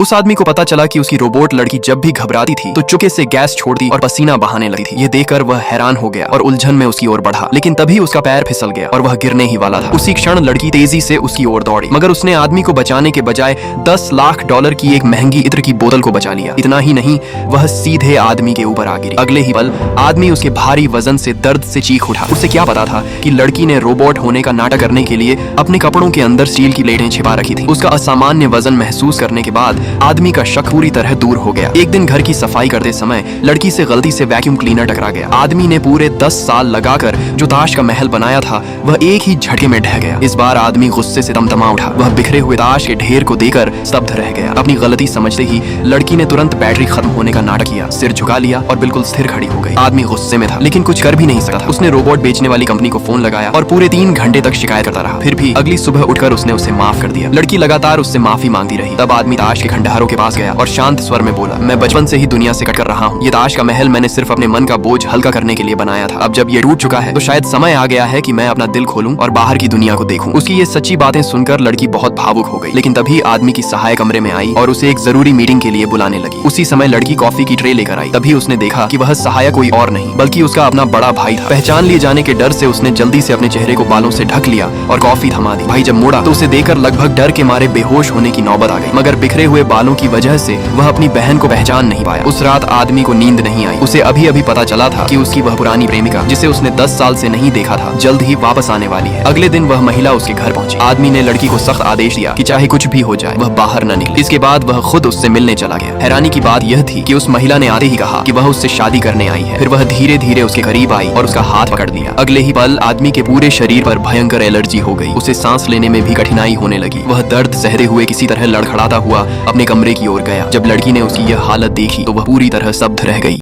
उस आदमी को पता चला कि उसकी रोबोट लड़की जब भी घबराती थी तो चुपके से गैस छोड़ती और पसीना बहाने लगती थी। ये देखकर वह हैरान हो गया और उलझन में उसकी ओर बढ़ा, लेकिन तभी उसका पैर फिसल गया और वह गिरने ही वाला था। उसी क्षण लड़की तेजी से उसकी ओर दौड़ी, मगर उसने आदमी को बचाने के बजाय $10 लाख की एक महंगी इत्र की बोतल को बचा लिया। इतना ही नहीं, वह सीधे आदमी के ऊपर आ गिरी। अगले ही पल आदमी उसके भारी वजन से दर्द से चीख उठा। उसे क्या पता था कि लड़की ने रोबोट होने का नाटक करने के लिए अपने कपड़ों के अंदर स्टील की प्लेटें छिपा रखी थी। उसका असामान्य वजन महसूस करने के बाद आदमी का शक पूरी तरह दूर हो गया। एक दिन घर की सफाई करते समय लड़की से गलती से वैक्यूम क्लीनर टकरा गया। आदमी ने पूरे 10 साल लगाकर जो ताश का महल बनाया था वह एक ही झटके में ढह गया। इस बार आदमी गुस्से से तमतमा उठा। वह बिखरे हुए ताश के ढेर को देकर स्तब्ध रह गया। अपनी गलती समझते ही लड़की ने तुरंत बैटरी खत्म होने का नाटक किया, सिर झुका लिया और बिल्कुल स्थिर खड़ी हो गई। आदमी गुस्से में था, लेकिन कुछ कर भी नहीं सकता था। उसने रोबोट बेचने वाली कंपनी को फोन लगाया और पूरे 3 घंटे तक शिकायत करता रहा। फिर भी अगली सुबह उठकर उसने उसे माफ कर दिया। लड़की लगातार उससे माफी मांगती रही। तब आदमी ताश के खंडहरों के पास गया और शांत स्वर में बोला, मैं बचपन से ही दुनिया से कटकर रहा हूँ। ये ताश का महल मैंने सिर्फ अपने मन का बोझ हल्का करने के लिए बनाया था। अब जब ये टूट चुका है तो शायद समय आ गया है कि मैं अपना दिल खोलूं और बाहर की दुनिया को देखूं। उसकी ये सच्ची बातें सुनकर लड़की बहुत भावुक हो गई। लेकिन तभी आदमी की सहाय कमरे में आई और उसे एक जरूरी मीटिंग के लिए बुलाने लगी। उसी समय लड़की कॉफी की ट्रे लेकर आई। तभी उसने देखा कि वह सहायक कोई और नहीं बल्कि उसका अपना बड़ा भाई था। पहचान लिए जाने के डर से उसने जल्दी से अपने चेहरे को बालों से ढक लिया और कॉफी थमा दी। भाई जब मुड़ा तो उसे देखकर लगभग डर के मारे बेहोश होने की नौबत आ गई, मगर बिखरे हुए बालों की वजह से वह अपनी बहन को पहचान नहीं पाया। उस रात आदमी को नींद नहीं आई। उसे अभी अभी पता चला था कि उसकी वह पुरानी प्रेमिका, जिसे उसने 10 साल से नहीं देखा था, जल्द ही वापस आने वाली है। अगले दिन वह महिला उसके घर पहुंची। आदमी ने लड़की को सख्त आदेश दिया कि चाहे कुछ भी हो जाए वह बाहर न निकले। इसके बाद वह खुद उससे मिलने चला गया। हैरानी की बात यह थी कि उस महिला ने आते ही कहा कि वह उससे शादी करने आई है। फिर वह धीरे धीरे उसके करीब आई और उसका हाथ पकड़ लिया। अगले ही पल आदमी के पूरे शरीर पर भयंकर एलर्जी हो गई। उसे सांस लेने में भी कठिनाई होने लगी। वह दर्द सहते हुए किसी तरह लड़खड़ाता हुआ अपने कमरे की ओर गया। जब लड़की ने उसकी यह हालत देखी तो वह पूरी तरह स्तब्ध रह गई।